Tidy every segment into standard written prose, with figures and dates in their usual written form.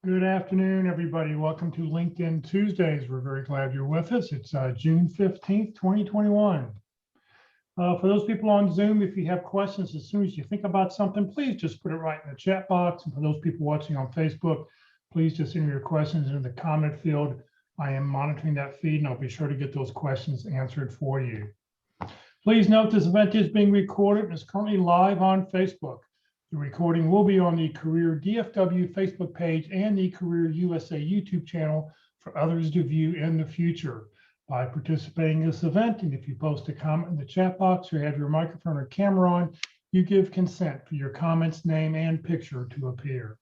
Good afternoon, everybody. Welcome to LinkedIn Tuesdays. We're very glad you're with us. It's June 15th, 2021. For those people on Zoom, if you have questions, as soon as you think about something, please just put it right in the chat box. And for those people watching on Facebook, please just enter your questions into the comment field. I am monitoring that feed, and I'll be sure to get those questions answered for you. Please note this event is being recorded and is currently live on Facebook. The recording will be on the Career DFW Facebook page and the Career USA YouTube channel for others to view in the future. By participating in this event, and if you post a comment in the chat box or have your microphone or camera on, you give consent for your comments, name, and picture to appear.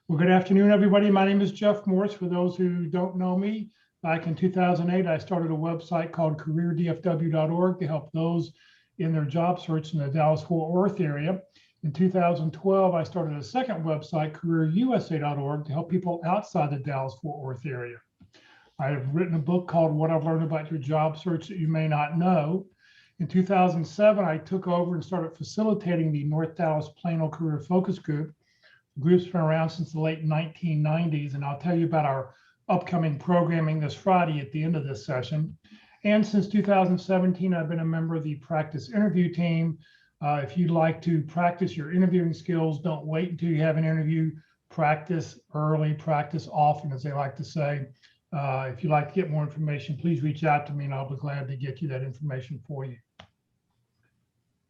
Well, good afternoon, everybody. My name is Jeff Morse. For those who don't know me, back in 2008, I started a website called careerdfw.org to help those in their job search in the Dallas-Fort Worth area. In 2012, I started a second website, careerusa.org, to help people outside the Dallas-Fort Worth area. I have written a book called What I've Learned About Your Job Search That You May Not Know. In 2007, I took over and started facilitating the North Dallas Plano Career Focus Group. The group's been around since the late 1990s, and I'll tell you about our upcoming programming this Friday at the end of this session. And since 2017, I've been a member of the practice interview team. If you'd like to practice your interviewing skills, don't wait until you have an interview. Practice early, practice often, as they like to say. If you'd like to get more information, please reach out to me and I'll be glad to get you that information for you.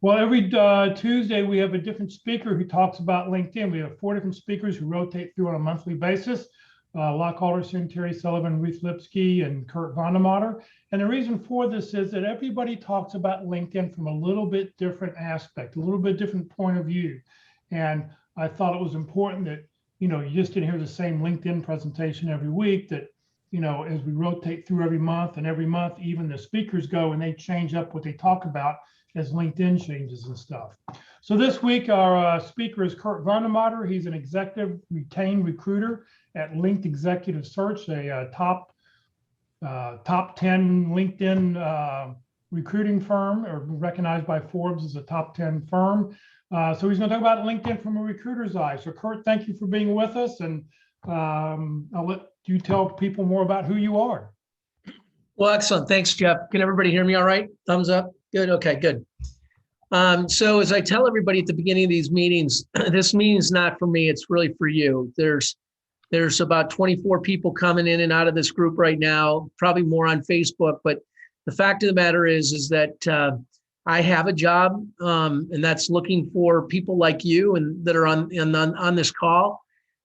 Well, every Tuesday, we have a different speaker who talks about LinkedIn. We have 4 different speakers who rotate through on a monthly basis. Locke Alderson, Terry Sullivan, Ruth Lipsky, and Kurt VandeMotter. And the reason for this is that everybody talks about LinkedIn from a little bit different aspect, a little bit different point of view. And I thought it was important that, you just didn't hear the same LinkedIn presentation every week, that, as we rotate through every month, even the speakers go and they change up what they talk about as LinkedIn changes and stuff. So this week, our speaker is Kurt VandeMotter. He's an executive retained recruiter at Linked Executive Search, a top 10 LinkedIn recruiting firm, or recognized by Forbes as a top 10 firm. So he's going to talk about LinkedIn from a recruiter's eye. So Kurt, thank you for being with us, and I'll let you tell people more about who you are. Well, excellent. Thanks, Jeff. Can everybody hear me all right? Thumbs up? Good. Okay, good. So as I tell everybody at the beginning of these meetings, this meeting's not for me, it's really for you. There's about 24 people coming in and out of this group right now, probably more on Facebook, but the fact of the matter is that I have a job, and that's looking for people like you and that are on this call.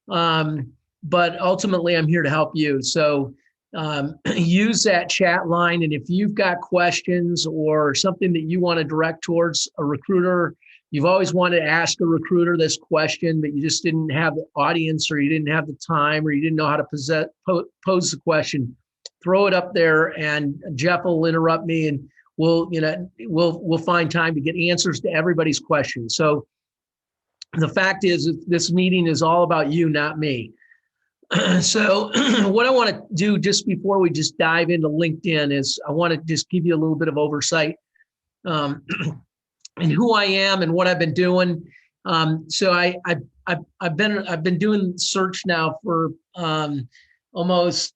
But ultimately, I'm here to help you. So use that chat line. And if you've got questions or something that you want to direct towards a recruiter, you've always wanted to ask a recruiter this question, but you just didn't have the audience, or you didn't have the time, or you didn't know how to pose the question, throw it up there and Jeff will interrupt me and we'll find time to get answers to everybody's questions. So the fact is, this meeting is all about you, not me. So what I want to do just before we just dive into LinkedIn is I want to just give you a little bit of oversight and who I am and what I've been doing. So I've been doing search now for almost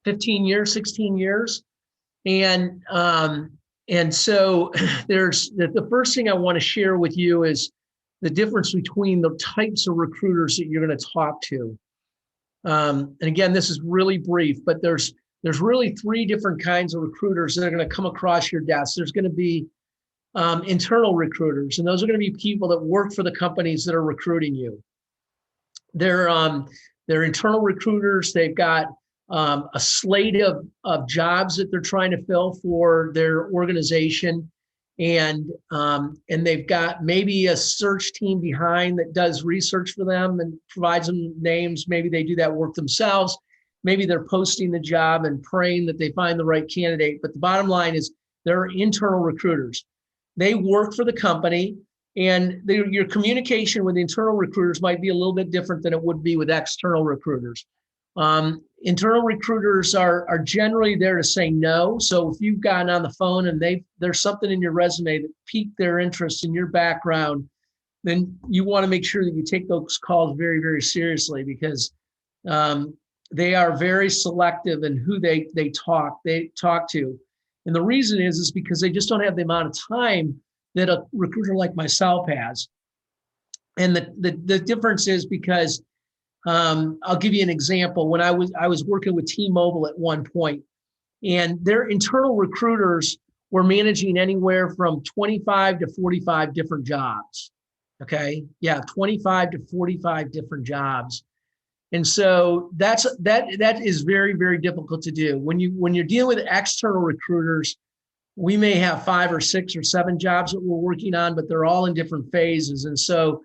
15 years, 16 years. And so there's the first thing I want to share with you is the difference between the types of recruiters that you're going to talk to. And again, this is really brief, but there's really 3 different kinds of recruiters that are going to come across your desk. There's going to be internal recruiters, and those are going to be people that work for the companies that are recruiting you. They're internal recruiters. They've got a slate of jobs that they're trying to fill for their organization. And they've got maybe a search team behind that does research for them and provides them names. Maybe they do that work themselves. Maybe they're posting the job and praying that they find the right candidate. But the bottom line is they're internal recruiters. They work for the company, and your communication with internal recruiters might be a little bit different than it would be with external recruiters. Internal recruiters are generally there to say no. So if you've gotten on the phone and there's something in your resume that piqued their interest in your background, then you want to make sure that you take those calls very, very seriously, because they are very selective in who they talk to. And the reason is because they just don't have the amount of time that a recruiter like myself has. And the difference is because I'll give you an example. When I was working with T-Mobile at one point, and their internal recruiters were managing anywhere from 25 to 45 different jobs. Okay. Yeah. 25 to 45 different jobs. And so that is very, very difficult to do. When you're dealing with external recruiters, we may have 5 or 6 or 7 jobs that we're working on, but they're all in different phases. And so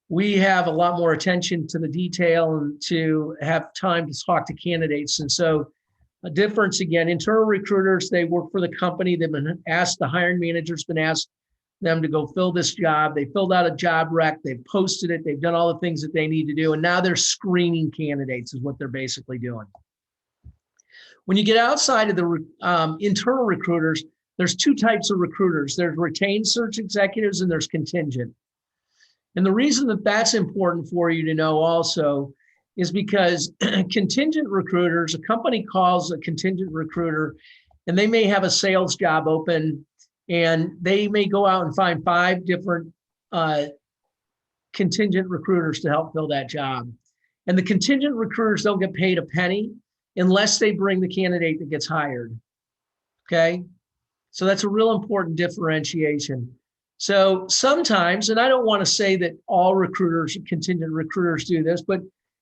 we have a lot more attention to the detail and to have time to talk to candidates. And so a difference, again, internal recruiters, they work for the company. They've been asked, the hiring manager's been asked them to go fill this job. They filled out a job rec, they've posted it, they've done all the things that they need to do. And now they're screening candidates is what they're basically doing. When you get outside of the internal recruiters, there's 2 types of recruiters. There's retained search executives and there's contingent. And the reason that that's important for you to know also is because contingent recruiters, a company calls a contingent recruiter, and they may have a sales job open, and they may go out and find 5 different contingent recruiters to help fill that job. And the contingent recruiters don't get paid a penny unless they bring the candidate that gets hired. Okay. So that's a real important differentiation. So sometimes, and I don't want to say that all recruiters, contingent recruiters do this, but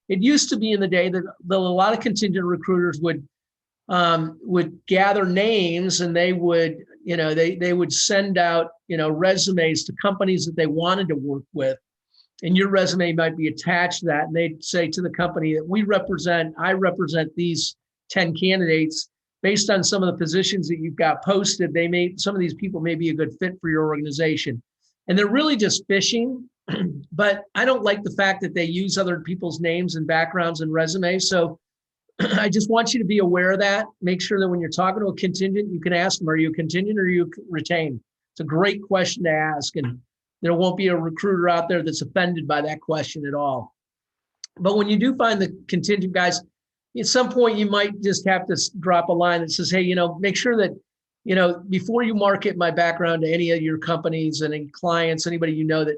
it used to be in the day that a lot of contingent recruiters would gather names, and they would, they would send out, resumes to companies that they wanted to work with. And your resume might be attached to that. And they'd say to the company that I represent these 10 candidates based on some of the positions that you've got posted. Some of these people may be a good fit for your organization. And they're really just fishing. But I don't like the fact that they use other people's names and backgrounds and resumes. So I just want you to be aware of that. Make sure that when you're talking to a contingent, you can ask them, are you a contingent or are you retained? It's a great question to ask. And there won't be a recruiter out there that's offended by that question at all. But when you do find the contingent guys, at some point you might just have to drop a line that says, hey, make sure that, before you market my background to any of your companies and any clients, anybody that,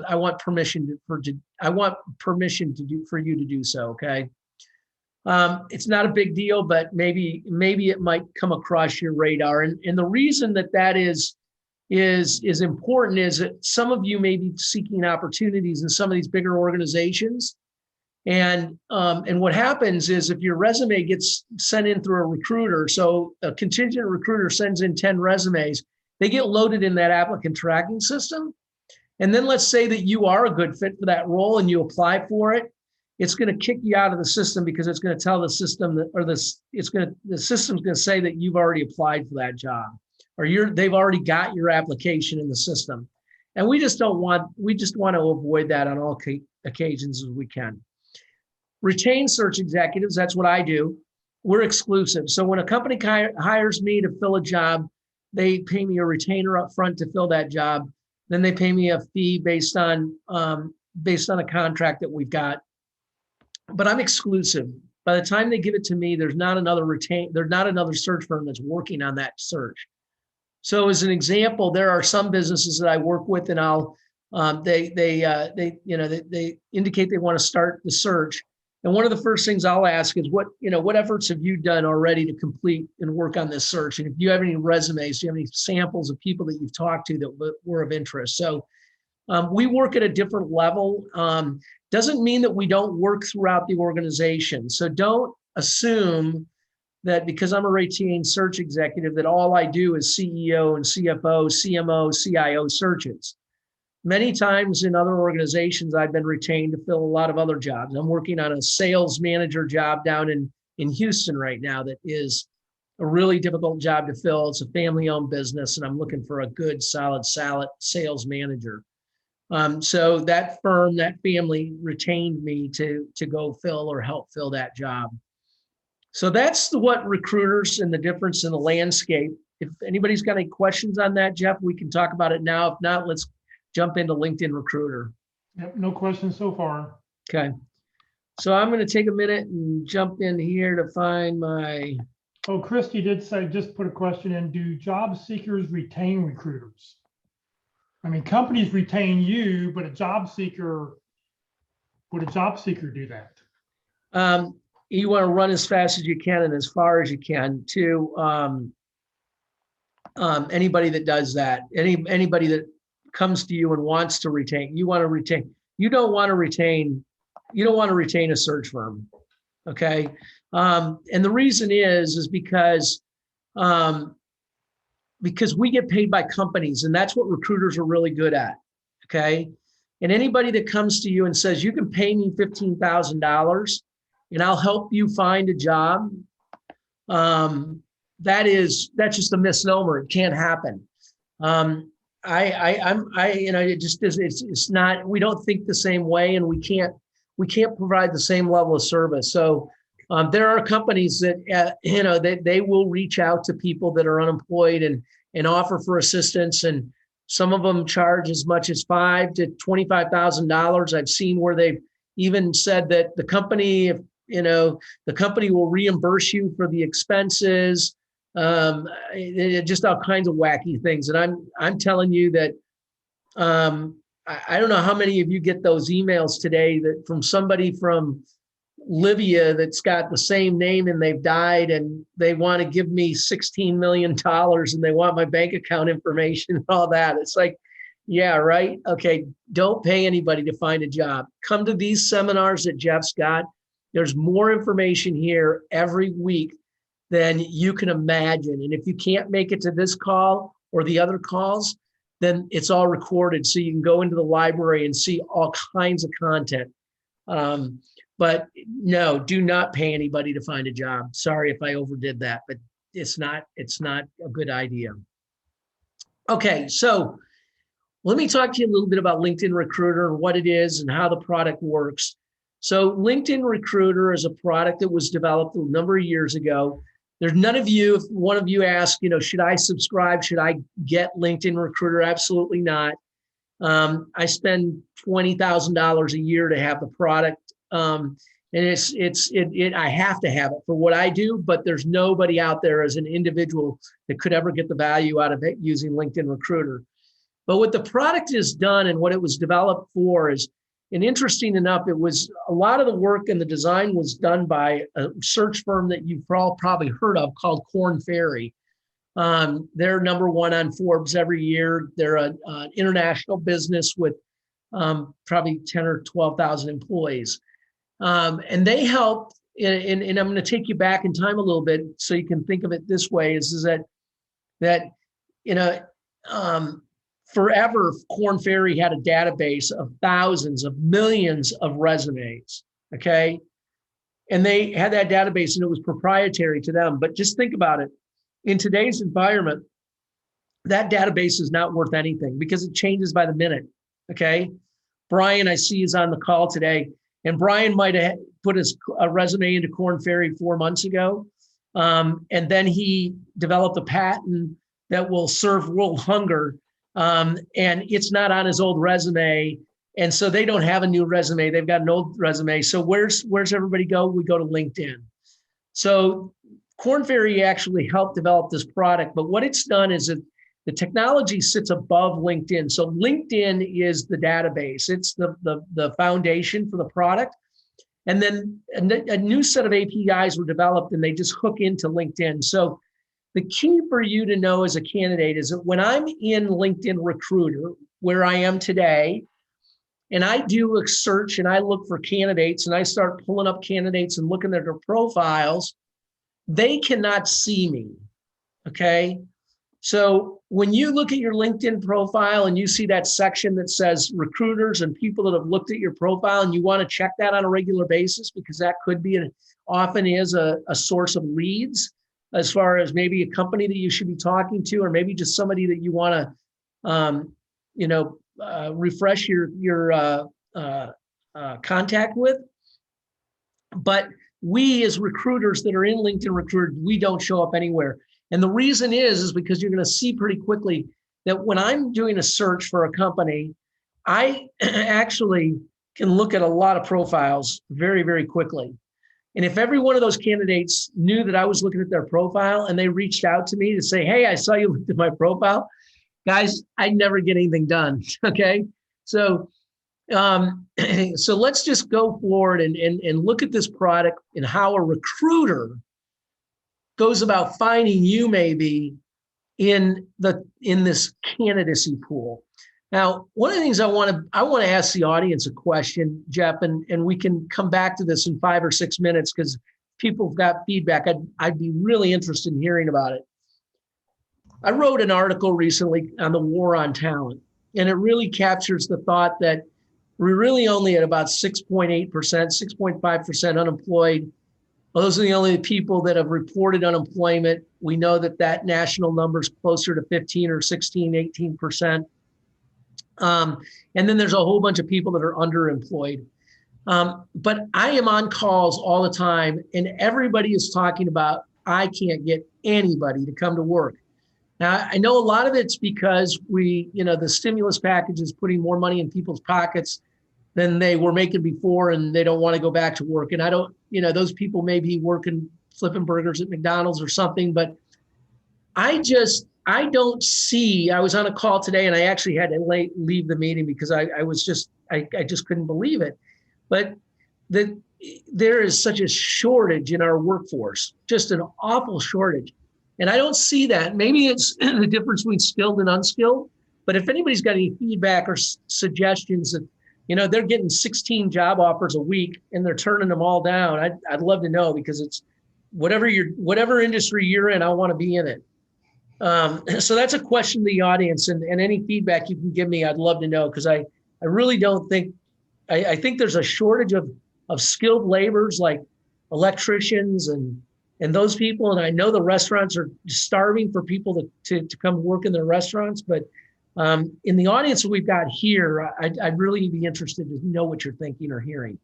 I want permission for you to do so. Okay. It's not a big deal, but maybe it might come across your radar. And the reason that is important is that some of you may be seeking opportunities in some of these bigger organizations. And what happens is if your resume gets sent in through a recruiter, so a contingent recruiter sends in 10 resumes, they get loaded in that applicant tracking system. And then let's say that you are a good fit for that role and you apply for it. It's going to kick you out of the system because it's going to tell the system the system's going to say that you've already applied for that job, or they've already got your application in the system. And we just want to avoid that on all occasions as we can. Retained search executives, that's what I do. We're exclusive. So when a company hires me to fill a job, they pay me a retainer up front to fill that job. Then they pay me a fee based on a contract that we've got. But I'm exclusive. By the time they give it to me, there's not another search firm that's working on that search. So as an example, there are some businesses that I work with, and they indicate they want to start the search. And one of the first things I'll ask is what efforts have you done already to complete and work on this search? And if you have any resumes, do you have any samples of people that you've talked to that were of interest? So we work at a different level. Doesn't mean that we don't work throughout the organization. So don't assume that because I'm a retained search executive that all I do is CEO and CFO, CMO, CIO searches. Many times in other organizations, I've been retained to fill a lot of other jobs. I'm working on a sales manager job down in Houston right now that is a really difficult job to fill. It's a family-owned business, and I'm looking for a good, solid sales manager. So that firm, that family retained me to go fill or help fill that job. So that's what recruiters and the difference in the landscape. If anybody's got any questions on that, Jeff, we can talk about it now. If not, let's jump into LinkedIn Recruiter. Yep, no questions so far. Okay. So I'm going to take a minute and jump in here to find my, Oh, Christy did say, just put a question in, do job seekers retain recruiters? I mean, companies retain you, but would a job seeker do that? you want to run as fast as you can and as far as you can to anybody that does that, anybody that comes to you and wants to retain, you want to retain, you don't want to retain a search firm. Okay. And the reason is because we get paid by companies, and that's what recruiters are really good at. Okay. And anybody that comes to you and says, you can pay me $15,000 and I'll help you find a job. That's just a misnomer. It can't happen. It just is, it's not, we don't think the same way, and we can't provide the same level of service. So there are companies that, they will reach out to people that are unemployed and offer for assistance. And some of them charge as much as $5,000 to $25,000. I've seen where they've even said that the company will reimburse you for the expenses. Just all kinds of wacky things. And I'm telling you that I don't know how many of you get those emails today that from somebody from Libya that's got the same name and they've died, and they want to give me $16 million and they want my bank account information and all that. It's like, yeah, right. Okay. Don't pay anybody to find a job. Come to these seminars that Jeff's got. There's more information here every week than you can imagine. And if you can't make it to this call or the other calls, then it's all recorded. So you can go into the library and see all kinds of content. But no, do not pay anybody to find a job. Sorry if I overdid that, but it's not a good idea. Okay, so let me talk to you a little bit about LinkedIn Recruiter and what it is and how the product works. So LinkedIn Recruiter is a product that was developed a number of years ago. There's none of you, if one of you asked, should I subscribe? Should I get LinkedIn Recruiter? Absolutely not. I spend $20,000 a year to have the product. And I have to have it for what I do, but there's nobody out there as an individual that could ever get the value out of it using LinkedIn Recruiter. But what the product is done and what it was developed for is, and interesting enough, it was a lot of the work and the design was done by a search firm that you've probably heard of called Korn Ferry. They're number one on Forbes every year. They're an international business with probably 10 or 12,000 employees. And they helped, and I'm going to take you back in time a little bit so you can think of it this way, is that forever, Korn Ferry had a database of thousands of millions of resumes, okay? And they had that database and it was proprietary to them. But just think about it. In today's environment, that database is not worth anything because it changes by the minute, okay? Brian, I see, is on the call today. And Brian might have put a resume into Korn Ferry 4 months ago. And then he developed a patent that will serve world hunger. And it's not on his old resume. And so they don't have a new resume. They've got an old resume. So where's everybody go? We go to LinkedIn. So Korn Ferry actually helped develop this product. But what it's done is that the technology sits above LinkedIn. So LinkedIn is the database. It's the foundation for the product. And then a new set of APIs were developed and they just hook into LinkedIn. So the key for you to know as a candidate is that when I'm in LinkedIn Recruiter, where I am today, and I do a search and I look for candidates and I start pulling up candidates and looking at their profiles, they cannot see me, okay? So when you look at your LinkedIn profile and you see that section that says recruiters and people that have looked at your profile and you want to check that on a regular basis because that could be often is a source of leads as far as maybe a company that you should be talking to or maybe just somebody that you want to refresh your contact with. But we as recruiters that are in LinkedIn Recruiter, we don't show up anywhere. And the reason is because you're going to see pretty quickly that when I'm doing a search for a company, I actually can look at a lot of profiles very, very quickly. And if every one of those candidates knew that I was looking at their profile and they reached out to me to say, hey, I saw you looked at my profile, guys, I'd never get anything done. Okay. So, so let's just go forward and look at this product and how a recruiter goes about finding you maybe in this candidacy pool. Now, one of the things I want to ask the audience a question, Jeff, and we can come back to this in 5 or 6 minutes because people have got feedback. I'd be really interested in hearing about it. I wrote an article recently on the war on talent, and it really captures the thought that we're really only at about 6.8%, 6.5% unemployed. Those are the only people that have reported unemployment. We know that national number is closer to 15 or 16, 18%. And then there's a whole bunch of people that are underemployed. But I am on calls all the time, and everybody is talking about, I can't get anybody to come to work. Now, I know a lot of it's because the stimulus package is putting more money in people's pockets than they were making before, and they don't want to go back to work. And I don't, those people may be working, flipping burgers at McDonald's or something, but I don't see, I was on a call today and I actually had to leave the meeting because I just couldn't believe it. But there is such a shortage in our workforce, just an awful shortage. And I don't see that. Maybe it's the difference between skilled and unskilled. But if anybody's got any feedback or suggestions that, they're getting 16 job offers a week and they're turning them all down, I'd love to know, because it's whatever industry you're in, I want to be in it. So that's a question to the audience, and any feedback you can give me, I'd love to know, because I really don't think, I think there's a shortage of skilled laborers like electricians and those people. And I know the restaurants are starving for people to come work in their restaurants, but in the audience that we've got here, I'd really be interested to know what you're thinking or hearing.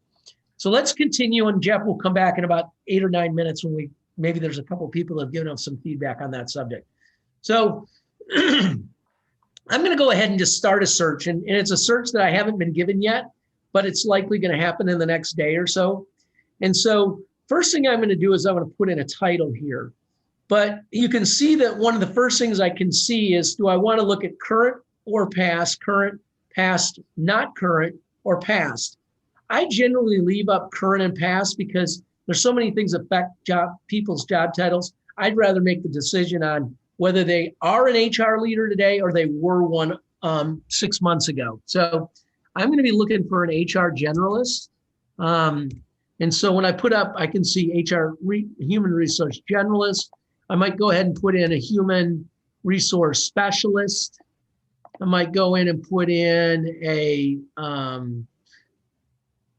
So let's continue, and Jeff will come back in about 8 or 9 minutes when maybe there's a couple of people that have given us some feedback on that subject. So I'm going to go ahead and just start a search, and it's a search that I haven't been given yet, but it's likely going to happen in the next day or so. And so first thing I'm going to do is I'm going to put in a title here. But you can see that one of the first things I can see is, do I want to look at current or past, not current, or past? I generally leave up current and past because there's so many things that affect people's job titles. I'd rather make the decision on whether they are an HR leader today or they were one 6 months ago. So I'm going to be looking for an HR generalist. And so when I put up, I can see human resource generalist. I might go ahead and put in a human resource specialist. I might go in and put in a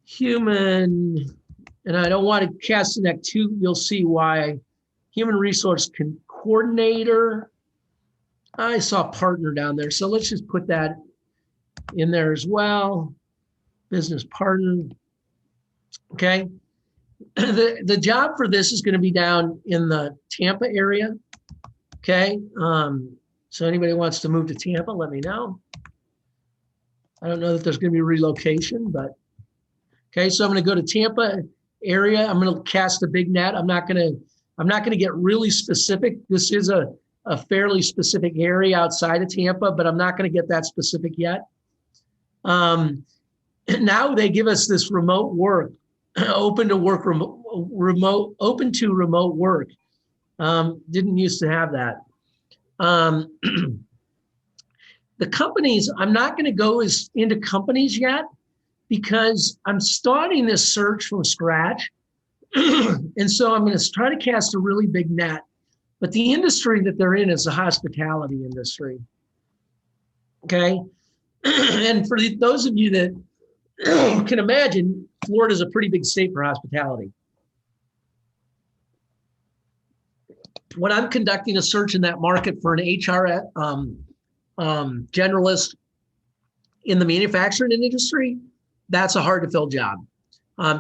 human, and I don't want to cast the net too, you'll see why. Human resource coordinator. I saw partner down there, so let's just put that in there as well. Business partner. Okay. The job for this is going to be down in the Tampa area. Okay. So anybody wants to move to Tampa, let me know. I don't know that there's going to be relocation, but okay. So I'm going to go to Tampa area. I'm going to cast a big net. I'm not going to get really specific. This is a fairly specific area outside of Tampa, but I'm not going to get that specific yet. Now they give us this remote work. Open to remote work. Didn't used to have that. The companies, I'm not going to go into companies yet because I'm starting this search from scratch. And so I'm going to try to cast a really big net. But the industry that they're in is the hospitality industry. Okay. And for those of you that can imagine, Florida is a pretty big state for hospitality. When I'm conducting a search in that market for an HR generalist in the manufacturing industry, that's a hard to fill job,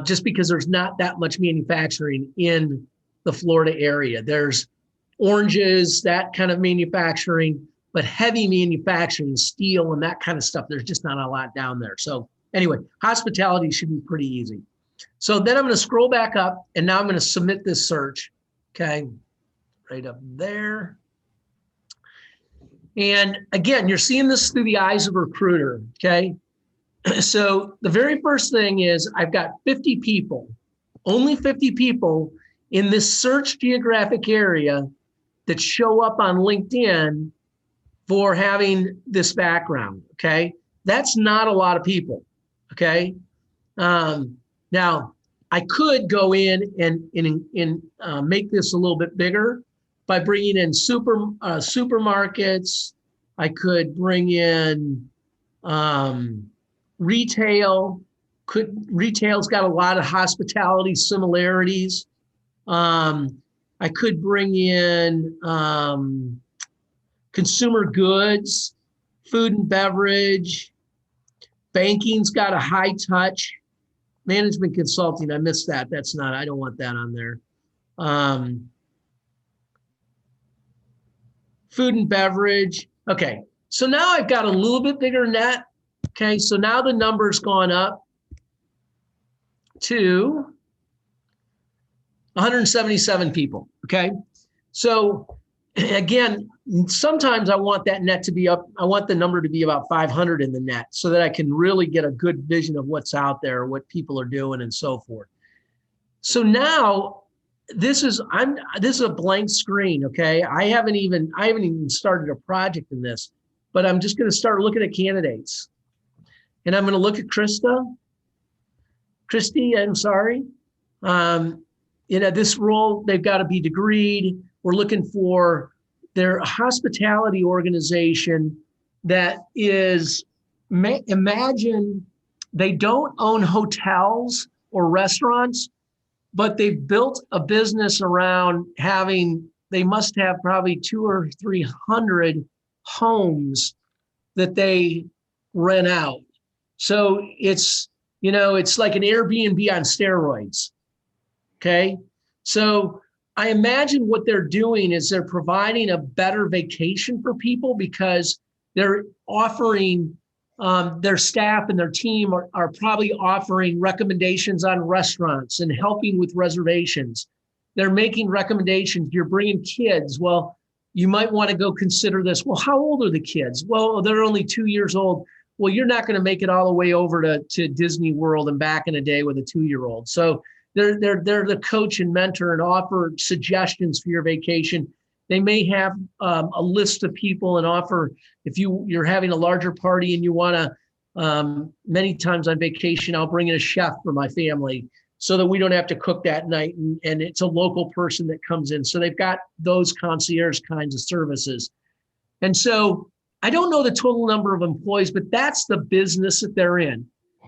just because there's not that much manufacturing in the Florida area. There's oranges, that kind of manufacturing, but heavy manufacturing, steel and that kind of stuff, there's just not a lot down there. So anyway, hospitality should be pretty easy. So then I'm going to scroll back up, and now I'm going to submit this search. Okay, right up there. And again, you're seeing this through the eyes of a recruiter. Okay, so the very first thing is I've got 50 people, only 50 people in this search geographic area that show up on LinkedIn for having this background. Okay, that's not a lot of people. Okay, now I could go in and make this a little bit bigger by bringing in supermarkets. I could bring in retail. Retail's got a lot of hospitality similarities. I could bring in consumer goods, food and beverage. Banking's got a high touch. Management consulting, I missed that. That's not, I don't want that on there. Food and beverage. Okay, so now I've got a little bit bigger net. Okay, so now the number's gone up to 177 people. Okay, so again, sometimes I want that net to be up. I want the number to be about 500 in the net so that I can really get a good vision of what's out there, what people are doing, and so forth. So now this is a blank screen. Okay, I haven't even started a project in this, but I'm just going to start looking at candidates, and I'm going to look at Christy. I'm sorry. This role, they've got to be degreed. We're looking for their hospitality organization that is, imagine they don't own hotels or restaurants, but they've built a business around they must have probably 200 or 300 homes that they rent out. So it's like an Airbnb on steroids. Okay. So I imagine what they're doing is they're providing a better vacation for people because they're offering, their staff and their team are probably offering recommendations on restaurants and helping with reservations. They're making recommendations. You're bringing kids. Well, you might want to go consider this. Well, how old are the kids? Well, they're only 2 years old. Well, you're not going to make it all the way over to Disney World and back in a day with a 2-year-old. So they're the coach and mentor and offer suggestions for your vacation. They may have a list of people and offer, if you're having a larger party and you want to, many times on vacation, I'll bring in a chef for my family so that we don't have to cook that night. And it's a local person that comes in. So they've got those concierge kinds of services. And so I don't know the total number of employees, but that's the business that they're in.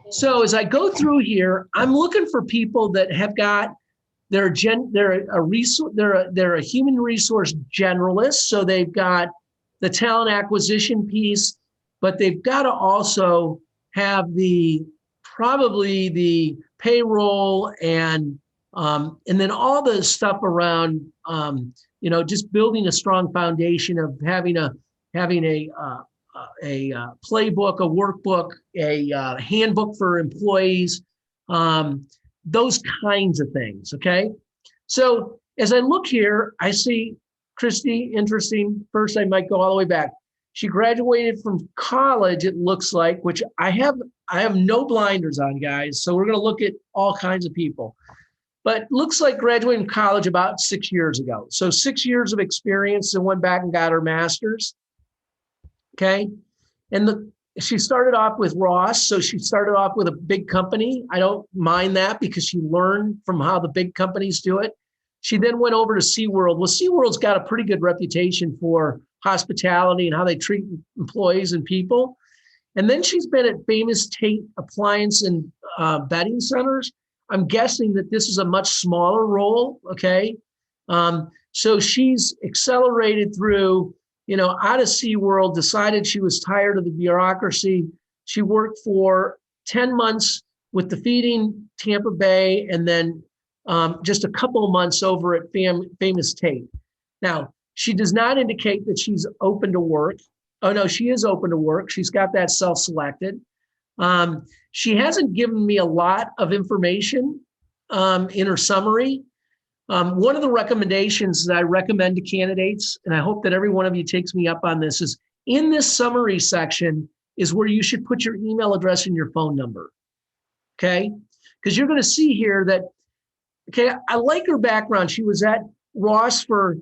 So as I go through here, I'm looking for people that have got they're a human resource generalist. So they've got the talent acquisition piece, but they've got to also have probably the payroll and then all the stuff around just building a strong foundation of having a playbook, a workbook, a handbook for employees, those kinds of things. Okay. So as I look here, I see Christy, interesting. First, I might go all the way back. She graduated from college, it looks like, which I have no blinders on, guys. So we're going to look at all kinds of people. But looks like graduated from college about 6 years ago. So 6 years of experience and went back and got her master's. Okay. And she started off with Ross. So she started off with a big company. I don't mind that because she learned from how the big companies do it. She then went over to SeaWorld. Well, SeaWorld's got a pretty good reputation for hospitality and how they treat employees and people. And then she's been at famous Tate appliance and bedding centers. I'm guessing that this is a much smaller role. Okay. So she's accelerated through, out of SeaWorld, decided she was tired of the bureaucracy. She worked for 10 months with the feeding Tampa Bay and then just a couple of months over at famous Tate. Now, She does not indicate that she's open to work. Oh no, she is open to work. She's got that self-selected. She hasn't given me a lot of information in her summary. One of the recommendations that I recommend to candidates, and I hope that every one of you takes me up on this, is in this summary section is where you should put your email address and your phone number, okay? Because you're going to see here that, okay, I like her background. She was at Ross for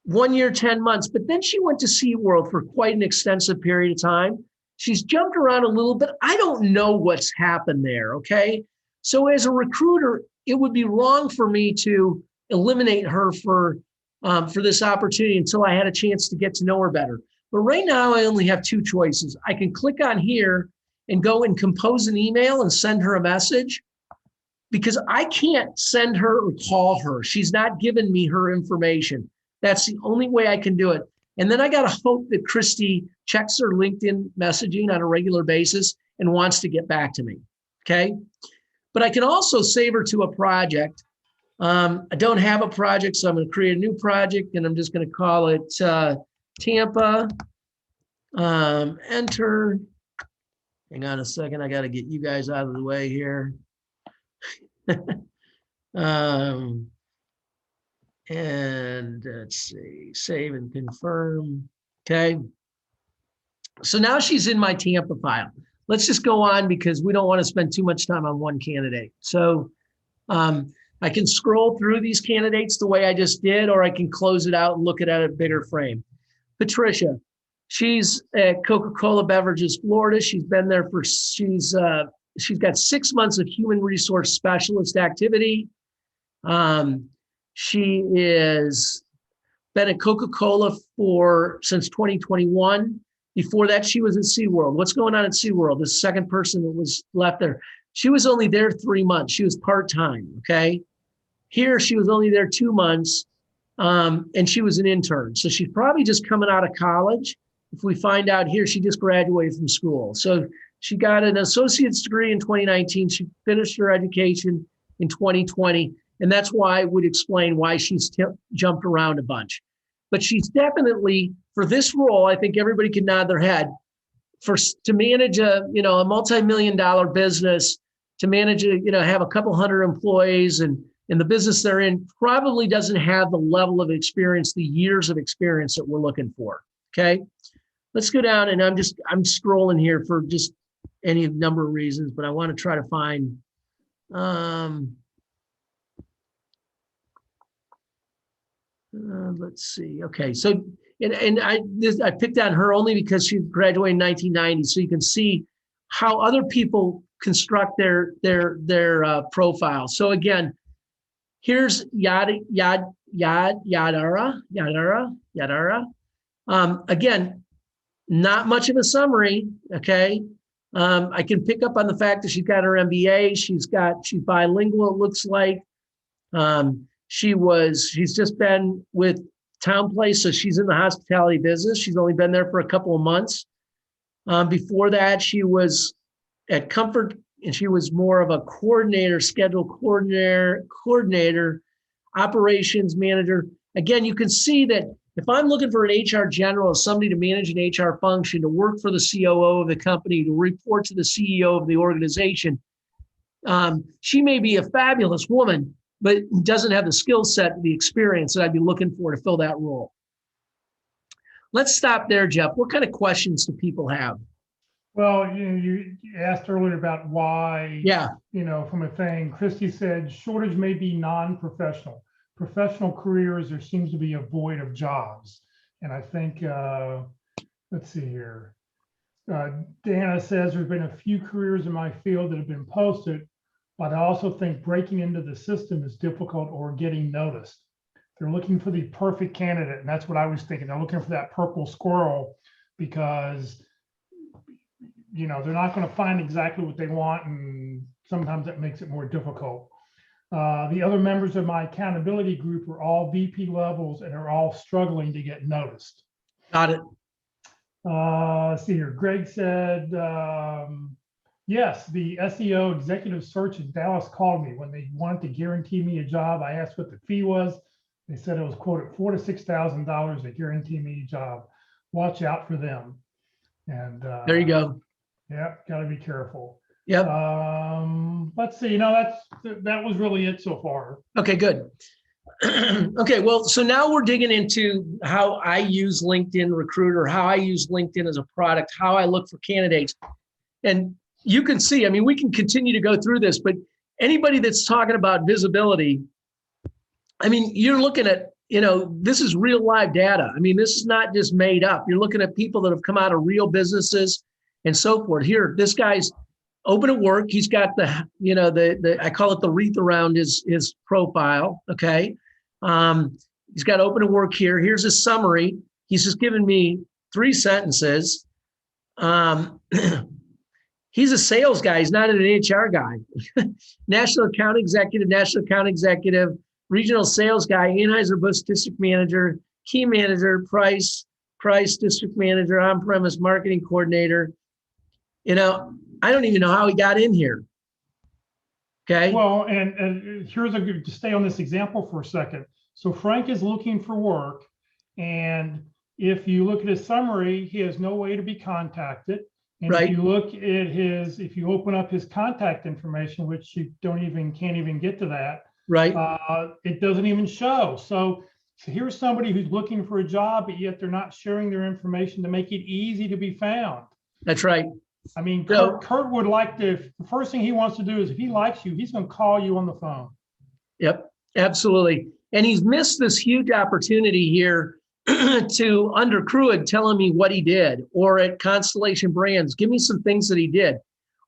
1 year, 10 months, but then she went to SeaWorld for quite an extensive period of time. She's jumped around a little bit. I don't know what's happened there, okay? So as a recruiter, it would be wrong for me to eliminate her for this opportunity until I had a chance to get to know her better. But right now, I only have two choices. I can click on here and go and compose an email and send her a message, because I can't send her or call her. She's not given me her information. That's the only way I can do it. And then I got to hope that Christy checks her LinkedIn messaging on a regular basis and wants to get back to me, okay? But I can also save her to a project. I don't have a project, so I'm going to create a new project, and I'm just going to call it Tampa. Enter. Hang on a second. I got to get you guys out of the way here. And let's see, save and confirm. Okay. So now she's in my Tampa file. Let's just go on because we don't want to spend too much time on one candidate. So I can scroll through these candidates the way I just did, or I can close it out and look at it at a bigger frame. Patricia, she's at Coca-Cola Beverages, Florida. She's been there for, she's got 6 months of human resource specialist activity. She is been at Coca-Cola since 2021. Before that, she was at SeaWorld. What's going on at SeaWorld? The second person that was left there. She was only there 3 months. She was part-time, okay? Here, she was only there 2 months, and she was an intern. So she's probably just coming out of college. If we find out here, she just graduated from school. So she got an associate's degree in 2019. She finished her education in 2020. And that's why I would explain why she's jumped around a bunch. But she's definitely, for this role, I think everybody can nod their head, to manage a multi-million-dollar business, to manage have a couple hundred employees, and the business they're in probably doesn't have the level of experience, the years of experience that we're looking for. Okay, let's go down, and I'm scrolling here for just any number of reasons, but I want to try to find. Let's see. Okay, so and I picked on her only because she graduated in 1990, so you can see how other people construct their profile. So again, here's Yadara. Again, not much of a summary. Okay, I can pick up on the fact that she's got her MBA. She's bilingual. It looks like. She's just been with Town Place, so she's in the hospitality business. She's only been there for a couple of months. Before that, she was at Comfort, and she was more of a coordinator, schedule coordinator, operations manager. Again, you can see that if I'm looking for an HR general, somebody to manage an HR function, to work for the COO of the company, to report to the CEO of the organization, she may be a fabulous woman, but doesn't have the skill set, the experience that I'd be looking for to fill that role. Let's stop there, Jeff. What kind of questions do people have? Well, you asked earlier about why, from a thing. Christy said shortage may be non-professional. Professional careers, there seems to be a void of jobs. And I think, let's see here. Dana says there's been a few careers in my field that have been posted, but I also think breaking into the system is difficult or getting noticed. They're looking for the perfect candidate. And that's what I was thinking. They're looking for that purple squirrel because, they're not going to find exactly what they want. And sometimes that makes it more difficult. The other members of my accountability group are all VP levels and are all struggling to get noticed. Got it. Let's see here. Greg said, yes, the SEO executive search in Dallas called me when they wanted to guarantee me a job. I asked what the fee was. They said it was quoted $4,000 to $6,000 a guarantee me a job. Watch out for them. And There you go. yeah, got to be careful. Yep. Let's see. That was really it so far. Okay, good. Okay, well, so now we're digging into how I use LinkedIn Recruiter, how I use LinkedIn as a product, how I look for candidates. And you can see, I mean, we can continue to go through this, but anybody that's talking about visibility, I mean, you're looking at, this is real live data. I mean, this is not just made up. You're looking at people that have come out of real businesses and so forth. Here, this guy's open to work. He's got the I call it the wreath around his profile. Okay. He's got open to work here. Here's his summary. He's just given me 3 sentences. He's a sales guy. He's not an HR guy. National account executive, regional sales guy, Anheuser-Busch district manager, key manager, price district manager, on-premise marketing coordinator. I don't even know how he got in here. Okay. Well, and here's a good, to stay on this example for a second. So Frank is looking for work, and if you look at his summary, he has no way to be contacted. And right. if you open up his contact information, which you can't even get to that. Right. It doesn't even show. So here's somebody who's looking for a job, but yet they're not sharing their information to make it easy to be found. That's right. I mean, Kurt would like to, the first thing he wants to do is if he likes you, he's going to call you on the phone. Yep, absolutely. And he's missed this huge opportunity here to under Cruid telling me what he did, or at Constellation Brands, give me some things that he did.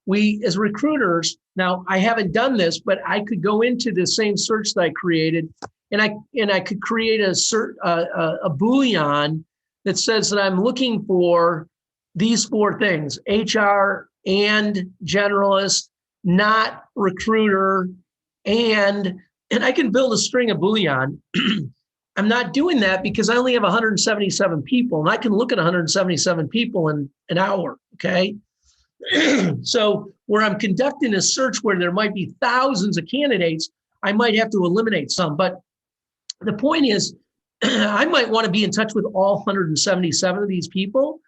We, as recruiters, now I haven't done this, but I could go into the same search that I created, and I could create a Boolean that says that I'm looking for these 4 things: HR and generalist, not recruiter, and I can build a string of Boolean. I'm not doing that because I only have 177 people, and I can look at 177 people in an hour, okay? So where I'm conducting a search where there might be thousands of candidates, I might have to eliminate some. But the point is, I might want to be in touch with all 177 of these people.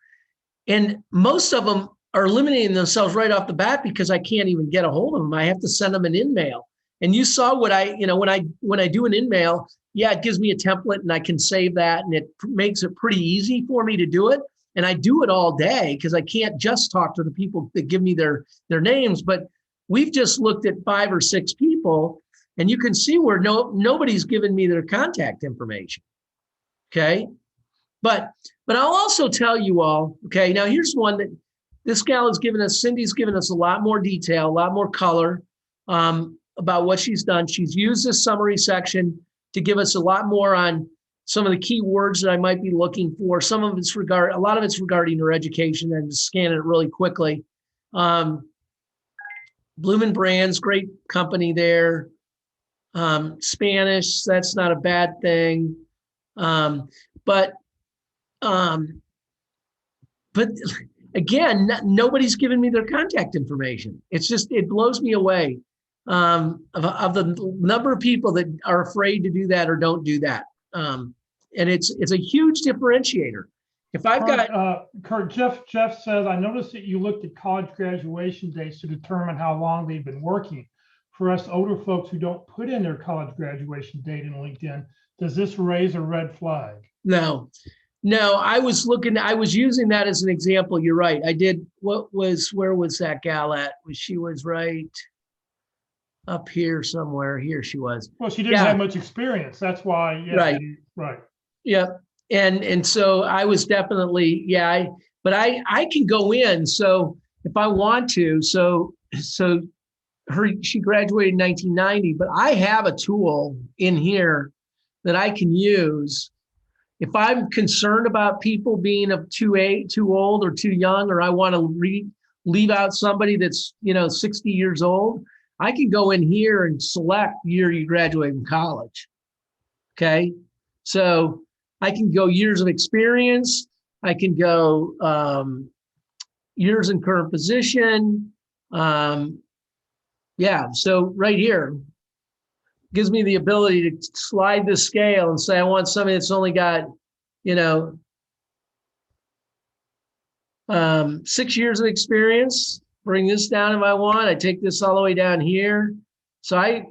And most of them are eliminating themselves right off the bat because I can't even get a hold of them. I have to send them an in-mail. And you saw what when I do an in-mail, yeah, it gives me a template and I can save that, and it makes it pretty easy for me to do it. And I do it all day because I can't just talk to the people that give me their names. But we've just looked at 5 or 6 people, and you can see where nobody's given me their contact information. Okay. But I'll also tell you all, okay, now here's one that this gal has given us, Cindy's given us a lot more detail, a lot more color about what she's done. She's used this summary section to give us a lot more on some of the key words that I might be looking for. A lot of it's regarding her education, and just scanning it really quickly. Bloomin' Brands, great company there. Spanish, that's not a bad thing. But again, nobody's given me their contact information. It blows me away of the number of people that are afraid to do that or don't do that. And it's a huge differentiator. If I've Kurt, Jeff says, I noticed that you looked at college graduation dates to determine how long they've been working. For us older folks who don't put in their college graduation date in LinkedIn, does this raise a red flag? No, I was using that as an example. You're right. I did. Where was that gal at? She was right up here somewhere. Here she was. Well, she didn't have much experience. That's why. Yeah, right. Right. Yeah. And so I was definitely, but I can go in. So if I want to, she graduated in 1990, but I have a tool in here that I can use. If I'm concerned about people being too old or too young, or I want to leave out somebody that's 60 years old, I can go in here and select year you graduate from college. Okay, so I can go years of experience. I can go years in current position. So right here, gives me the ability to slide the scale and say, I want somebody that's only got, 6 years of experience. Bring this down if I want. I take this all the way down here. So I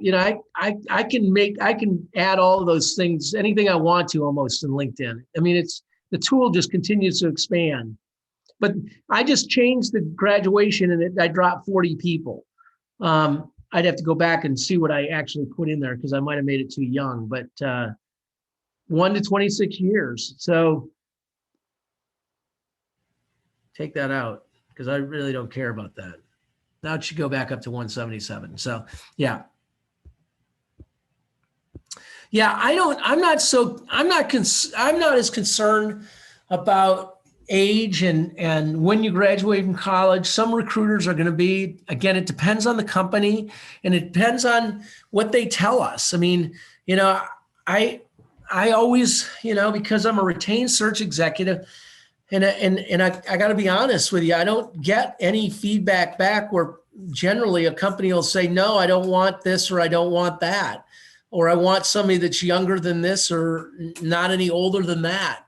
can add all of those things, anything I want to almost in LinkedIn. I mean, the tool just continues to expand. But I just changed the graduation and I dropped 40 people. I'd have to go back and see what I actually put in there because I might have made it too young, but 1 to 26 years. So take that out because I really don't care about that. Now it should go back up to 177. So yeah. Yeah, I'm not as concerned about age and when you graduate from college. Some recruiters are going to be, again, it depends on the company and it depends on what they tell us. I mean, I always, because I'm a retained search executive and I got to be honest with you, I don't get any feedback back where generally a company will say, no, I don't want this or I don't want that, or I want somebody that's younger than this or not any older than that.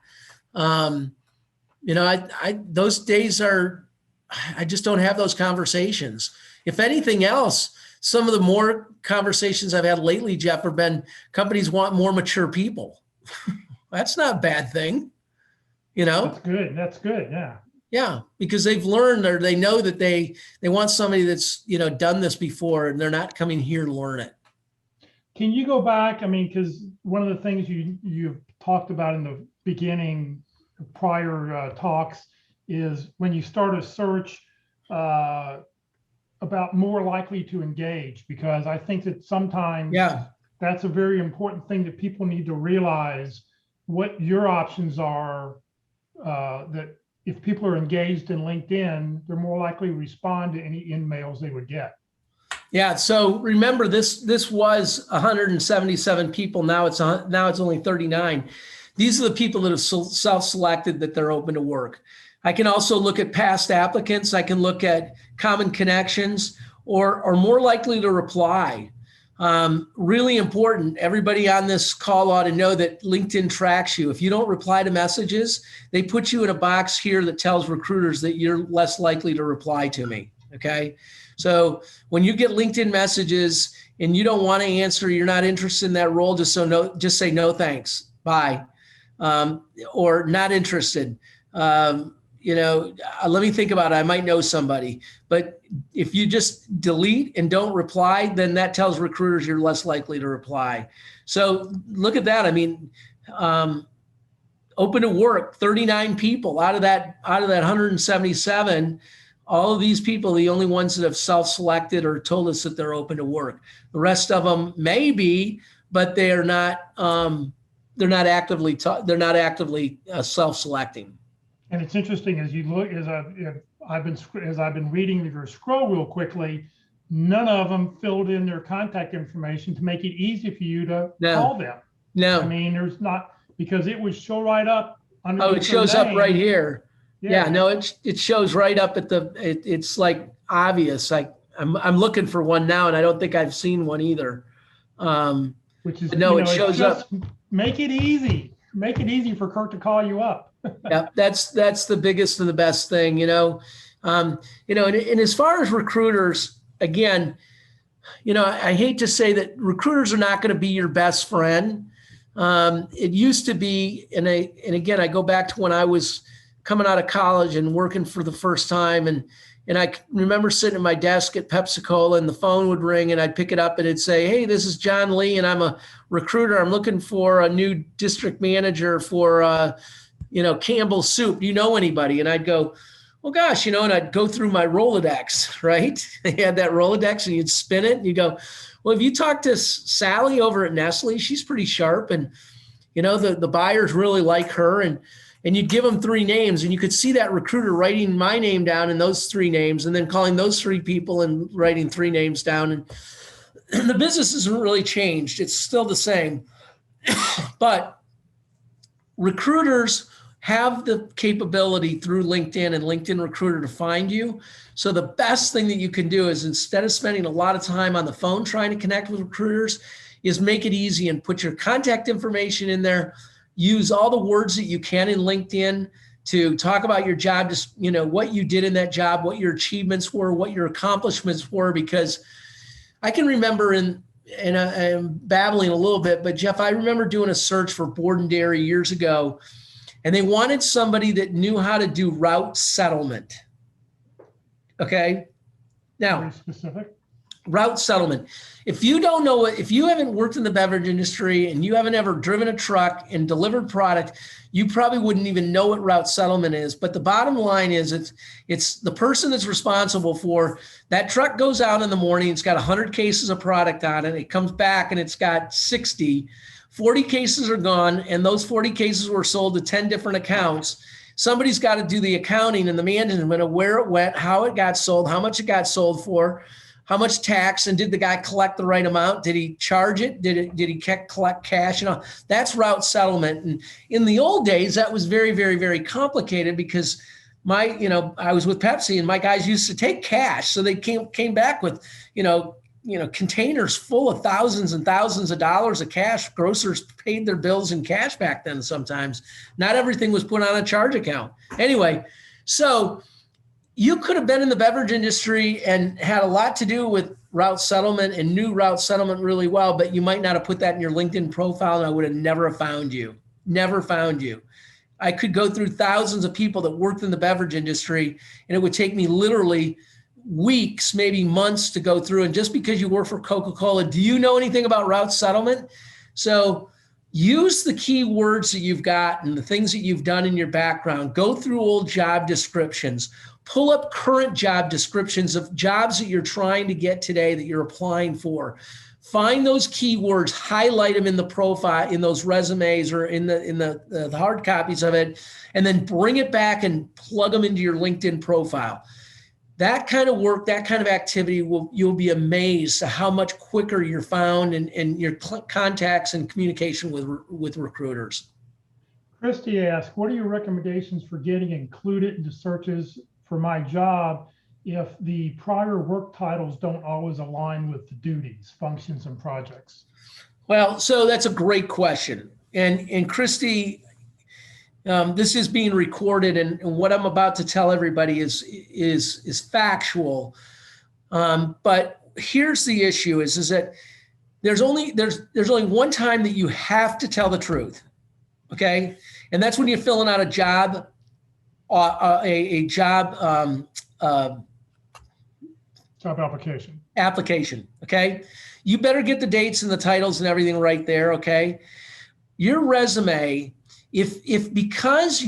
Those days I just don't have those conversations. If anything else, some of the more conversations I've had lately, Jeff, have been companies want more mature people. That's not a bad thing, That's good. That's good. Yeah. Yeah, because they've learned or they know that they want somebody that's, done this before and they're not coming here to learn it. Can you go back? I mean, because one of the things you've talked about in the beginning, prior talks, is when you start a search about more likely to engage, because I think that sometimes that's a very important thing that people need to realize what your options are, that if people are engaged in LinkedIn, they're more likely to respond to any in-mails they would get. Yeah. So remember, this was 177 people. Now it's only 39. These are the people that have self-selected that they're open to work. I can also look at past applicants. I can look at common connections or more likely to reply. Really important. Everybody on this call ought to know that LinkedIn tracks you. If you don't reply to messages, they put you in a box here that tells recruiters that you're less likely to reply to me. Okay. So when you get LinkedIn messages and you don't want to answer, you're not interested in that role, just say no, thanks, bye, or not interested. Let me think about it. I might know somebody. But if you just delete and don't reply, then that tells recruiters you're less likely to reply. So look at that. I mean, open to work, 39 people out of that 177. All of these people, the only ones that have self-selected or told us that they're open to work. The rest of them may be, but they are not. They're not actively self-selecting. And it's interesting as you look, as I've been reading your scroll real quickly, none of them filled in their contact information to make it easy for you to call them. No, I mean, there's not, because it would show right up. Oh, it shows up right here. Yeah, no, it shows right up at it's like obvious. I'm looking for one now, and I don't think I've seen one either. Which is, it shows up. Make it easy. Make it easy for Kurt to call you up. Yeah, that's the biggest and the best thing, and as far as recruiters, again, I hate to say that recruiters are not going to be your best friend. It used to be, and again, I go back to when I was coming out of college and working for the first time, and I remember sitting at my desk at PepsiCo, and the phone would ring, and I'd pick it up, and it'd say, "Hey, this is John Lee, and I'm a recruiter. I'm looking for a new district manager for Campbell's Soup. Do you know anybody?" And I'd go, "Well, gosh, and I'd go through my Rolodex, right? They had that Rolodex, and you'd spin it, and you go, "Well, if you talk to Sally over at Nestle, she's pretty sharp, and the buyers really like her." And you'd give them 3 names, and you could see that recruiter writing my name down and those 3 names, and then calling those 3 people and writing 3 names down. And the business hasn't really changed. It's still the same. But recruiters have the capability through LinkedIn and LinkedIn Recruiter to find you. So the best thing that you can do is, instead of spending a lot of time on the phone trying to connect with recruiters, is make it easy and put your contact information in there. Use all the words that you can in LinkedIn to talk about your job, just, what you did in that job, what your achievements were, what your accomplishments were, because I can remember and I'm babbling a little bit, but Jeff, I remember doing a search for board and dairy years ago, and they wanted somebody that knew how to do route settlement. Okay. Now, Very specific. route settlement. If you don't know it, if you haven't worked in the beverage industry and you haven't ever driven a truck and delivered product, you probably wouldn't even know what route settlement is. But the bottom line is it's the person that's responsible for that truck goes out in the morning. It's got 100 cases of product on it. It comes back and it's got 60. 40 cases are gone, and those 40 cases were sold to 10 different accounts. Somebody's got to do the accounting and the management of where it went, how it got sold, how much it got sold for, how much tax, and did the guy collect the right amount? Did he charge it? Did he collect cash? That's route settlement. And in the old days, that was very, very, very complicated because I was with Pepsi and my guys used to take cash. So they came back with, containers full of thousands and thousands of dollars of cash. Grocers paid their bills in cash back then sometimes. Not everything was put on a charge account. Anyway, so you could have been in the beverage industry and had a lot to do with route settlement and knew route settlement really well, but you might not have put that in your LinkedIn profile, and I would have never found you. Never found you. I could go through thousands of people that worked in the beverage industry, and it would take me literally weeks, maybe months to go through. And just because you work for Coca-Cola, do you know anything about route settlement? So use the key words that you've got and the things that you've done in your background. Go through old job descriptions. Pull up current job descriptions of jobs that you're trying to get today that you're applying for. Find those keywords, highlight them in the profile, in those resumes or in the hard copies of it, and then bring it back and plug them into your LinkedIn profile. That kind of work, that kind of activity, you'll be amazed at how much quicker you're found and your contacts and communication with recruiters. Christy asked, what are your recommendations for getting included into searches for my job if the prior work titles don't always align with the duties, functions, and projects? Well, so that's a great question. And Christy, this is being recorded, and what I'm about to tell everybody is factual. But here's the issue: is that there's only one time that you have to tell the truth, okay? And that's when you're filling out a job, Job application. Application, okay? You better get the dates and the titles and everything right there, okay? Your resume. If because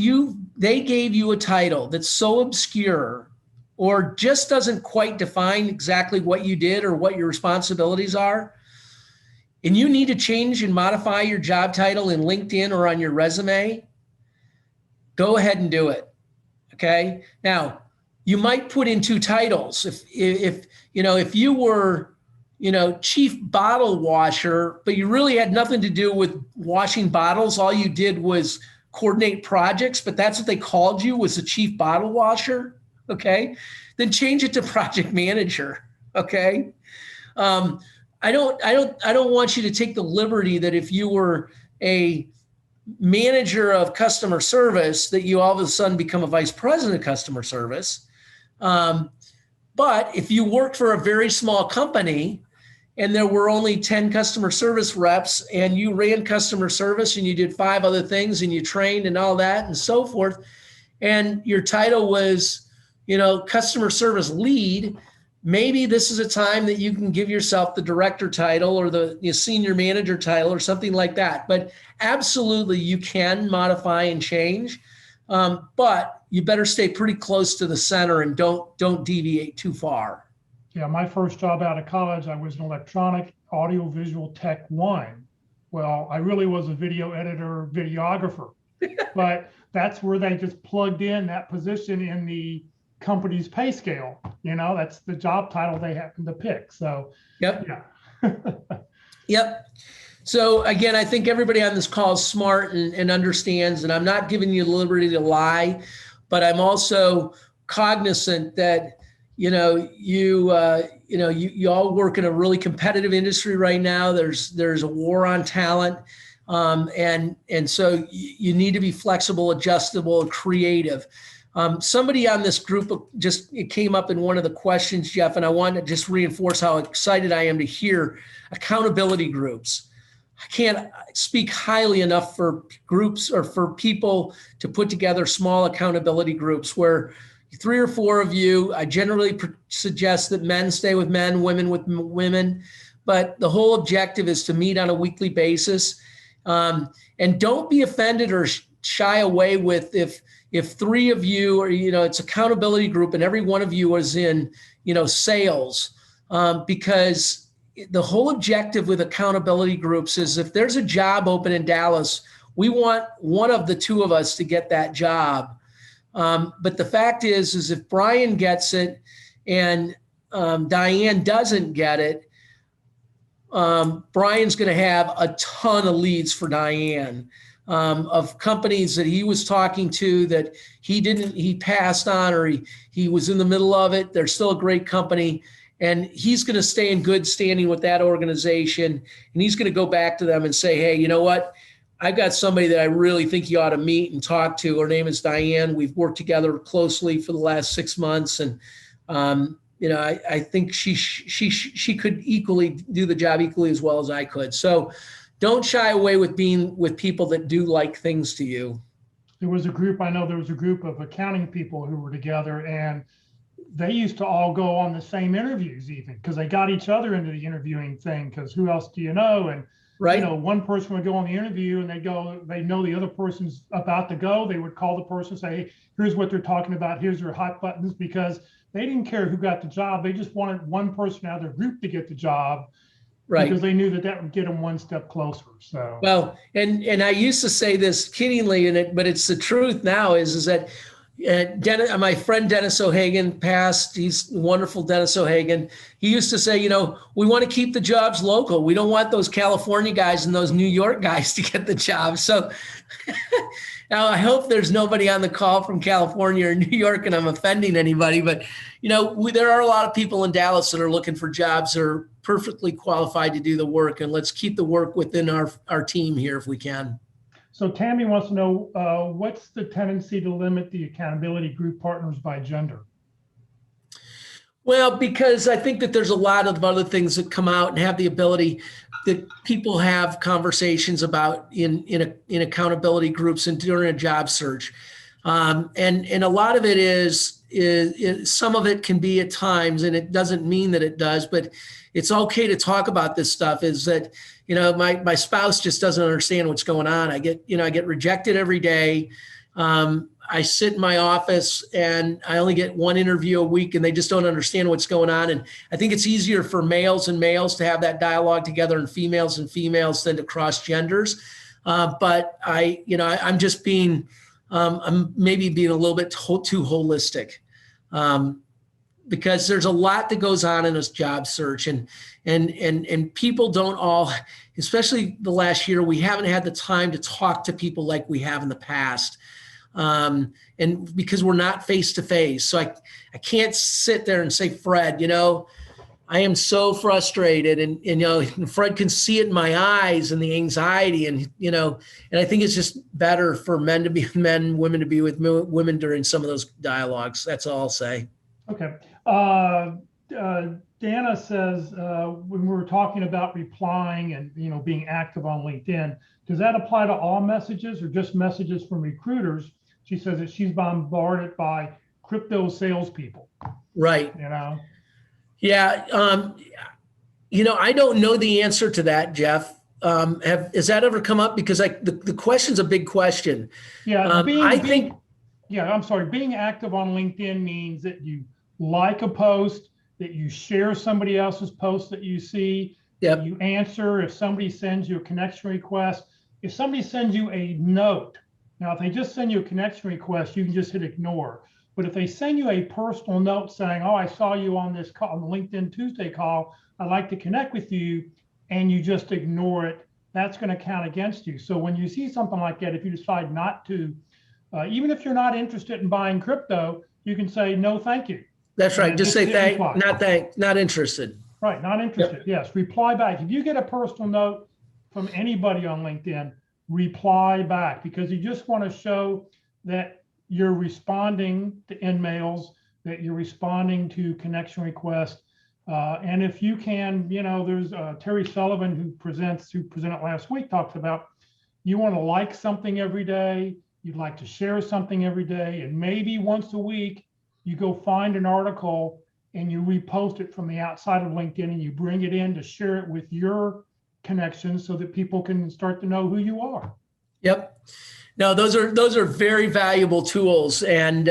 they gave you a title that's so obscure or just doesn't quite define exactly what you did or what your responsibilities are, and you need to change and modify your job title in LinkedIn or on your resume, go ahead and do it. Okay. Now, you might put in two titles. If you were, chief bottle washer, but you really had nothing to do with washing bottles. All you did was coordinate projects, but that's what they called you, was the chief bottle washer. Okay. Then change it to project manager. Okay. I don't want you to take the liberty that if you were a manager of customer service, that you all of a sudden become a vice president of customer service. But if you worked for a very small company and there were only 10 customer service reps and you ran customer service and you did 5 other things and you trained and all that and so forth, and your title was, customer service lead, maybe this is a time that you can give yourself the director title or the senior manager title or something like that. But absolutely, you can modify and change, but you better stay pretty close to the center and don't deviate too far. Yeah, my first job out of college, I was an electronic audiovisual tech 1. Well, I really was a video editor, videographer, but that's where they just plugged in that position in the company's pay scale. That's the job title they happened to pick. So, yep. Yeah. Yep. So again, I think everybody on this call is smart and understands, and I'm not giving you the liberty to lie, but I'm also cognizant that, you all work in a really competitive industry right now. There's a war on talent. And so you need to be flexible, adjustable, and creative. Somebody on this group it came up in one of the questions, Jeff, and I want to just reinforce how excited I am to hear accountability groups. I can't speak highly enough for groups or for people to put together small accountability groups where 3 or 4 of you. I generally suggest that men stay with men, women with women, but the whole objective is to meet on a weekly basis. And don't be offended or shy away with if 3 of you or, it's accountability group and every one of you is in, sales, because the whole objective with accountability groups is if there's a job open in Dallas, we want one of the 2 of us to get that job. But the fact is if Brian gets it and Diane doesn't get it, Brian's going to have a ton of leads for Diane of companies that he was talking to that he passed on or he was in the middle of it. They're still a great company. And he's going to stay in good standing with that organization. And he's going to go back to them and say, hey, you know what? I've got somebody that I really think you ought to meet and talk to. Her name is Diane. We've worked together closely for the last 6 months. And, I think she could equally do the job equally as well as I could. So don't shy away with being with people that do like things to you. There was a group of accounting people who were together, and they used to all go on the same interviews even because they got each other into the interviewing thing because who else do you know? And right. One person would go on the interview and they know the other person's about to go. They would call the person, say, hey, here's what they're talking about. Here's your hot buttons, because they didn't care who got the job. They just wanted one person out of their group to get the job. Right. Because they knew that would get them one step closer. So well, and I used to say this kiddingly, but it's the truth now is that my friend Dennis O'Hagan passed. He's wonderful, Dennis O'Hagan. He used to say, we want to keep the jobs local. We don't want those California guys and those New York guys to get the job. So now I hope there's nobody on the call from California or New York and I'm offending anybody. But, there are a lot of people in Dallas that are looking for jobs that are perfectly qualified to do the work. And let's keep the work within our team here if we can. So Tammy wants to know, what's the tendency to limit the accountability group partners by gender? Well, because I think that there's a lot of other things that come out and have the ability that people have conversations about in accountability groups and during a job search. And a lot of it is some of it can be at times, and it doesn't mean that it does, but it's okay to talk about this stuff is that, my spouse just doesn't understand what's going on. I get rejected every day. I sit in my office and I only get one interview a week and they just don't understand what's going on. And I think it's easier for males and males to have that dialogue together and females than to cross genders. But I'm just I'm maybe being a little bit too holistic. Because there's a lot that goes on in this job search and people don't all, especially the last year, we haven't had the time to talk to people like we have in the past. And because we're not face to face. So I can't sit there and say, Fred, I am so frustrated and Fred can see it in my eyes and the anxiety and I think it's just better for men to be men, women to be with women during some of those dialogues. That's all I'll say. Okay. Dana says, when we were talking about replying and, being active on LinkedIn, does that apply to all messages or just messages from recruiters? She says that she's bombarded by crypto salespeople. Right. Yeah. I don't know the answer to that, Jeff. Has that ever come up? Because the question's a big question. Yeah. Being active on LinkedIn means that you like a post, that you share somebody else's post that you see, that you answer if somebody sends you a connection request. If somebody sends you a note, now if they just send you a connection request, you can just hit ignore. But if they send you a personal note saying, oh, I saw you on this call, on the LinkedIn Tuesday call, I'd like to connect with you, and you just ignore it, that's going to count against you. So when you see something like that, if you decide not to, even if you're not interested in buying crypto, you can say, no, thank you. That's right. And Just say hit reply. not interested. Right, not interested. Yes, reply back. If you get a personal note from anybody on LinkedIn, reply back, because you just want to show that you're responding to InMails, that you're responding to connection requests. And if you can, there's Terry Sullivan who presented last week, talks about you want to like something every day, you'd like to share something every day, and maybe once a week you go find an article and you repost it from the outside of LinkedIn and you bring it in to share it with your connections so that people can start to know who you are. Yep. No, those are very valuable tools, and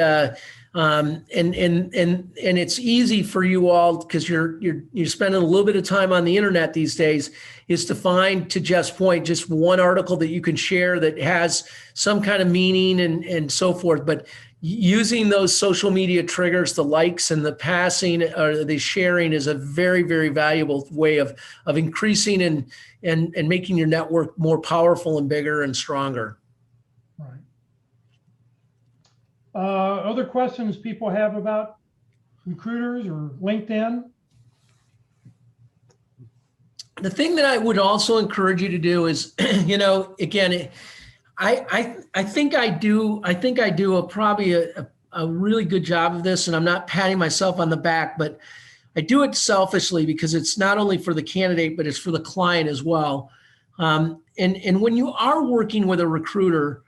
it's easy for you all, because you're spending a little bit of time on the internet these days, is to find, to Jeff's point, just one article that you can share that has some kind of meaning and so forth. But using those social media triggers, the likes and the passing or the sharing, is a very, very valuable way of increasing and making your network more powerful and bigger and stronger. Right. Other questions people have about recruiters or LinkedIn? The thing that I would also encourage you to do is, again, I think I do probably a really good job of this, and I'm not patting myself on the back, but I do it selfishly because it's not only for the candidate, but it's for the client as well. And when you are working with a recruiter,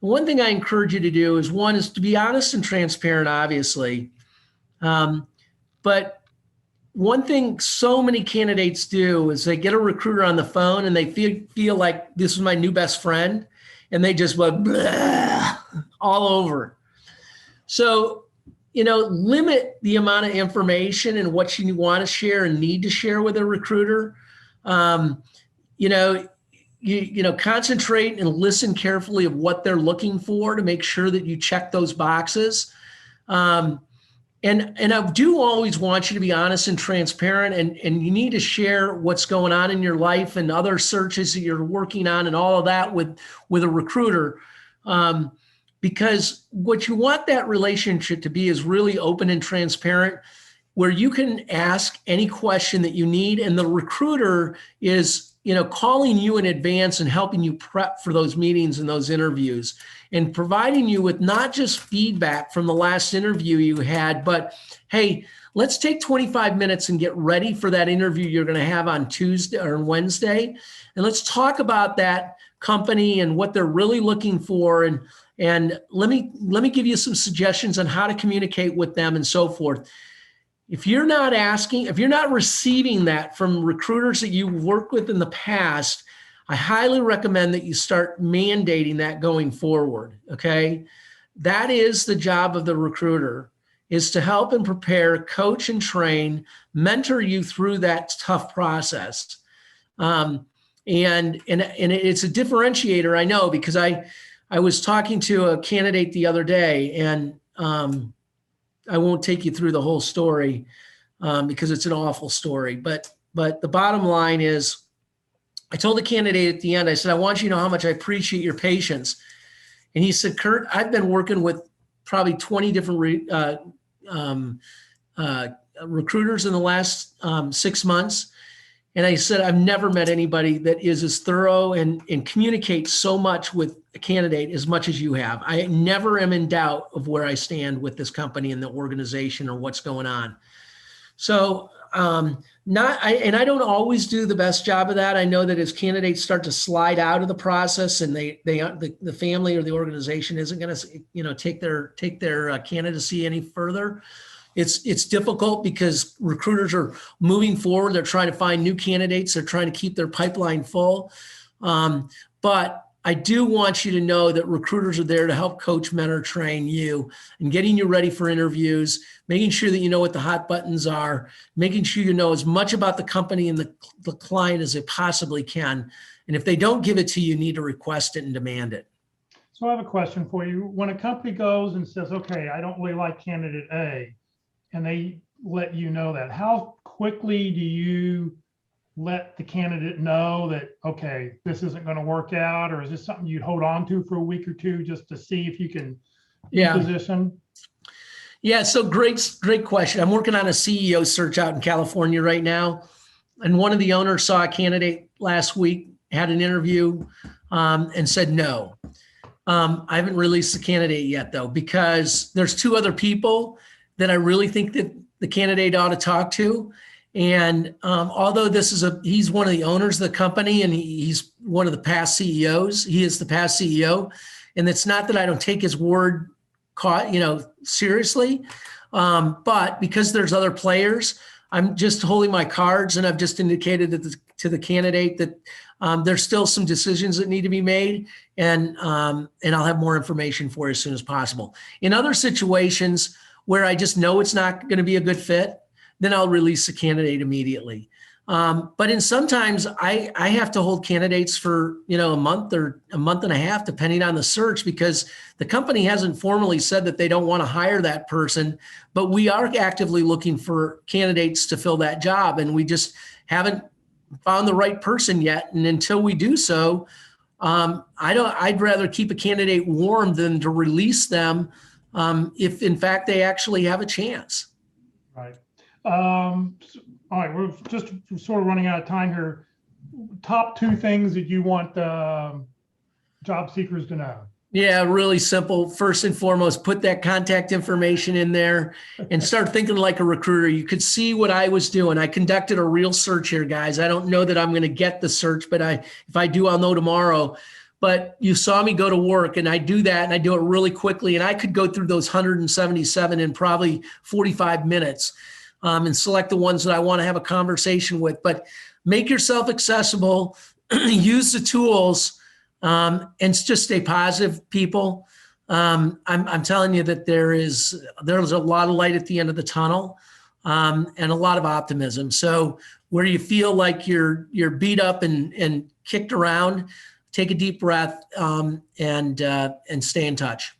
one thing I encourage you to do is to be honest and transparent, obviously. But one thing so many candidates do is they get a recruiter on the phone and they feel like this is my new best friend, and they just went all over. So, limit the amount of information and what you want to share and need to share with a recruiter. Concentrate and listen carefully of what they're looking for to make sure that you check those boxes. And I do always want you to be honest and transparent, and you need to share what's going on in your life and other searches that you're working on and all of that with a recruiter. Because what you want that relationship to be is really open and transparent, where you can ask any question that you need, and the recruiter is calling you in advance and helping you prep for those meetings and those interviews, and providing you with not just feedback from the last interview you had, but hey, let's take 25 minutes and get ready for that interview you're going to have on Tuesday or Wednesday. And let's talk about that company and what they're really looking for. And let me give you some suggestions on how to communicate with them and so forth. If you're not receiving that from recruiters that you've worked with in the past, I highly recommend that you start mandating that going forward, okay? That is the job of the recruiter, is to help and prepare, coach and train, mentor you through that tough process. And it's a differentiator, I know, because I was talking to a candidate the other day, and I won't take you through the whole story because it's an awful story. But the bottom line is, I told the candidate at the end, I said, I want you to know how much I appreciate your patience. And he said, Kurt, I've been working with probably 20 different recruiters in the last 6 months. And I said, I've never met anybody that is as thorough and communicates so much with a candidate as much as you have. I never am in doubt of where I stand with this company and the organization or what's going on. So I don't always do the best job of that. I know that as candidates start to slide out of the process, and the family or the organization isn't going to take their candidacy any further, it's difficult because recruiters are moving forward. They're trying to find new candidates. They're trying to keep their pipeline full. But I do want you to know that recruiters are there to help coach, mentor, train you, and getting you ready for interviews, making sure that you know what the hot buttons are, making sure you know as much about the company and the client as they possibly can. And if they don't give it to you, you need to request it and demand it. So I have a question for you. When a company goes and says, okay, I don't really like candidate A, and they let you know that, how quickly do you let the candidate know that, okay, this isn't going to work out? Or is this something you'd hold on to for a week or two just to see if you can position? Yeah, so great question. I'm working on a CEO search out in California right now. And one of the owners saw a candidate last week, had an interview, and said no. I haven't released the candidate yet, though, because there's two other people that I really think that the candidate ought to talk to. And although he's one of the owners of the company and he's one of the past CEOs, he is the past CEO. And it's not that I don't take his word seriously. But because there's other players, I'm just holding my cards, and I've just indicated to the candidate that there's still some decisions that need to be made, and I'll have more information for you as soon as possible. In other situations where I just know it's not going to be a good fit, then I'll release the candidate immediately. But in sometimes I have to hold candidates for a month or a month and a half, depending on the search, because the company hasn't formally said that they don't want to hire that person, but we are actively looking for candidates to fill that job, and we just haven't found the right person yet. And until we do so, I'd rather keep a candidate warm than to release them if in fact they actually have a chance. Right. All right, we're just sort of running out of time here. Top two things that you want job seekers to know. Yeah, really simple. First and foremost, put that contact information in there and start thinking like a recruiter. You could see what I was doing. I conducted a real search here, guys. I don't know that I'm going to get the search, but if I do, I'll know tomorrow. But you saw me go to work, and I do that, and I do it really quickly. And I could go through those 177 in probably 45 minutes. And select the ones that I want to have a conversation with. But make yourself accessible, use the tools, and just stay positive, people. I'm telling you that there's a lot of light at the end of the tunnel, and a lot of optimism. So where you feel like you're beat up and kicked around, take a deep breath and stay in touch.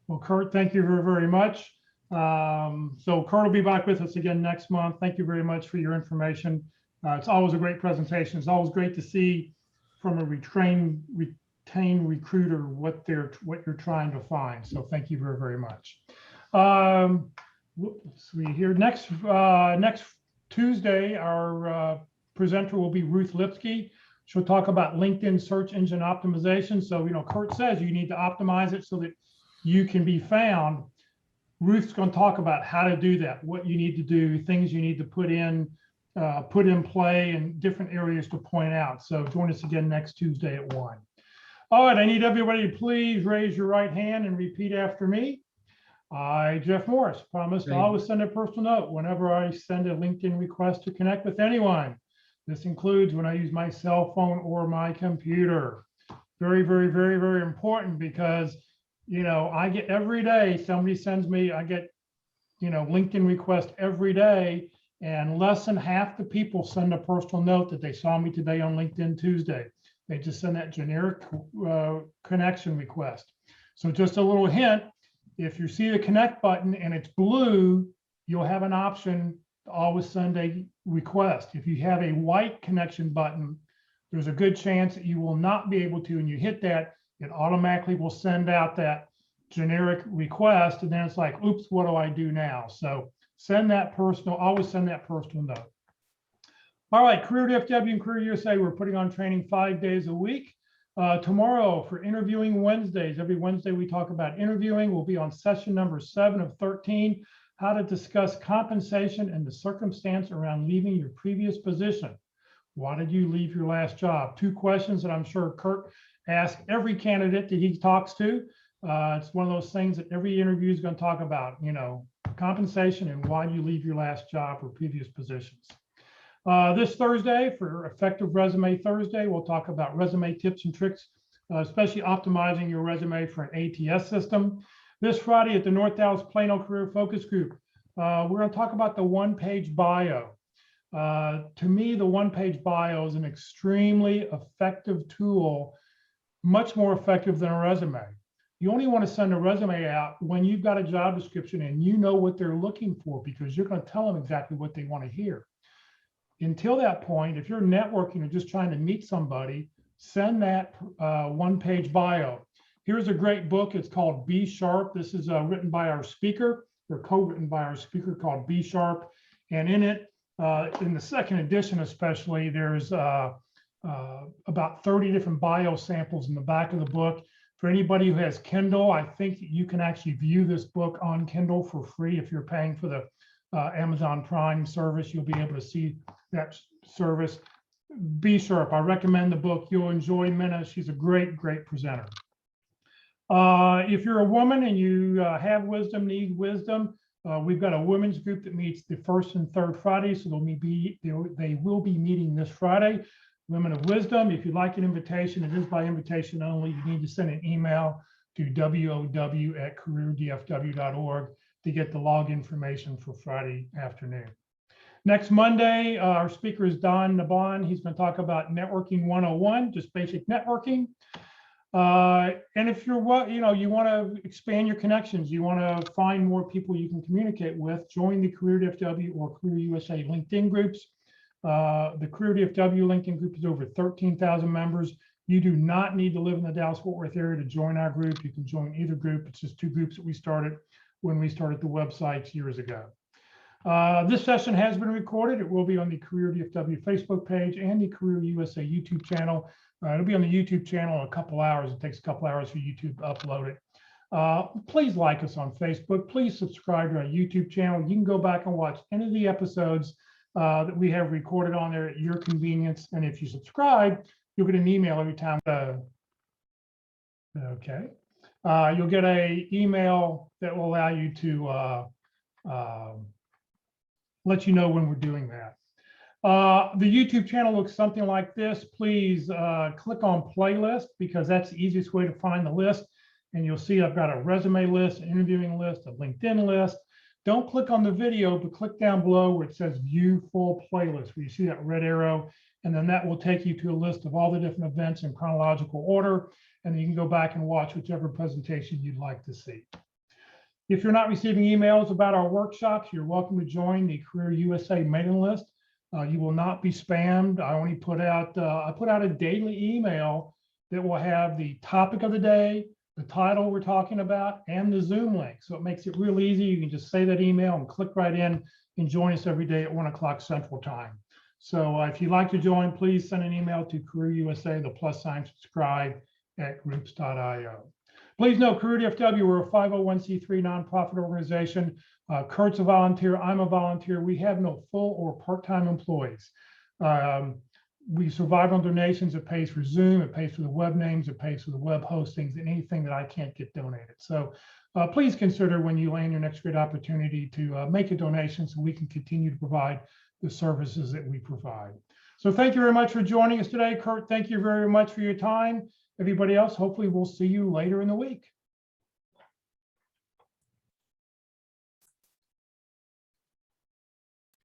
Well, Kurt, thank you very, very much. So Kurt will be back with us again next month. Thank you very much for your information. It's always a great presentation. It's always great to see from a retained recruiter what you're trying to find. So thank you very, very much. Let's see here. Next Tuesday, our presenter will be Ruth Lipsky. She'll talk about LinkedIn search engine optimization. So, Kurt says you need to optimize it so that you can be found. Ruth's going to talk about how to do that, what you need to do, things you need to put in play, and different areas to point out. So join us again next Tuesday at 1. All right, I need everybody to please raise your right hand and repeat after me. I, Jeff Morris, promise to always send a personal note whenever I send a LinkedIn request to connect with anyone. This includes when I use my cell phone or my computer. Very, very, very, very important, because I get every day, somebody sends me, I get, LinkedIn requests every day, and less than half the people send a personal note that they saw me today on LinkedIn Tuesday. They just send that generic connection request. So just a little hint, if you see the connect button and it's blue, you'll have an option to always send a request. If you have a white connection button, there's a good chance that you will not be able to, and you hit that, it automatically will send out that generic request, and then it's like, oops, what do I do now? So always send that personal note. All right, Career DFW and Career USA, we're putting on training 5 days a week. Tomorrow for Interviewing Wednesdays, every Wednesday we talk about interviewing. We'll be on session number 7 of 13, how to discuss compensation and the circumstance around leaving your previous position. Why did you leave your last job? 2 questions that I'm sure Kurt asks every candidate that he talks to. It's one of those things that every interview is going to talk about, compensation and why you leave your last job or previous positions. This Thursday, for Effective Resume Thursday, we'll talk about resume tips and tricks, especially optimizing your resume for an ATS system. This Friday at the North Dallas Plano Career Focus Group, we're going to talk about the one-page bio. To me, the one-page bio is an extremely effective tool, much more effective than a resume. You only want to send a resume out when you've got a job description and you know what they're looking for, because you're going to tell them exactly what they want to hear. Until that point, if you're networking or just trying to meet somebody, send that one-page bio. Here's a great book. It's called Be Sharp. This is written by our speaker. They're co-written by our speaker called B Sharp. And in it, in the second edition especially, there's about 30 different bio samples in the back of the book. For anybody who has Kindle, I think you can actually view this book on Kindle for free. If you're paying for the Amazon Prime service, you'll be able to see that service. B Sharp, I recommend the book. You'll enjoy Minna. She's a great, great presenter. If you're a woman and you have wisdom, need wisdom, we've got a women's group that meets the first and third Fridays, so they will be meeting this Friday. Women of Wisdom, if you'd like an invitation, it is by invitation only. You need to send an email to wow@careerdfw.org to get the log information for Friday afternoon. Next Monday, our speaker is Don Nabon. He's going to talk about networking 101, just basic networking. And if you're you want to expand your connections, you want to find more people you can communicate with, join the Career DFW or Career USA LinkedIn groups. The Career DFW LinkedIn group is over 13,000 members. You do not need to live in the Dallas-Fort Worth area to join our group. You can join either group. It's just two groups that we started when we started the websites years ago. This session has been recorded. It will be on the Career DFW Facebook page and the Career USA YouTube channel. It'll be on the YouTube channel in a couple hours. It takes a couple hours for YouTube to upload it. Please like us on Facebook. Please subscribe to our YouTube channel. You can go back and watch any of the episodes that we have recorded on there at your convenience. And if you subscribe, you'll get an email every time. You'll get an email that will allow you to let you know when we're doing that. The YouTube channel looks something like this. Please click on playlist because that's the easiest way to find the list. And you'll see I've got a resume list, an interviewing list, a LinkedIn list. Don't click on the video, but click down below where it says view full playlist, where you see that red arrow, and then that will take you to a list of all the different events in chronological order, and then you can go back and watch whichever presentation you'd like to see. If you're not receiving emails about our workshops, you're welcome to join the Career USA mailing list. You will not be spammed. I only put out a daily email that will have the topic of the day, the title we're talking about, and the Zoom link. So it makes it real easy. You can just say that email and click right in and join us every day at 1 o'clock Central Time. So if you'd like to join, please send an email to Career USA, the +sign subscribe at groups.io. Please know Career DFW, we're a 501c3 nonprofit organization. Kurt's a volunteer, I'm a volunteer. We have no full or part-time employees. We survive on donations. It pays for Zoom, it pays for the web names, it pays for the web hostings, and anything that I can't get donated. So please consider when you land your next great opportunity to make a donation so we can continue to provide the services that we provide. So thank you very much for joining us today. Kurt, thank you very much for your time. Everybody else, hopefully we'll see you later in the week.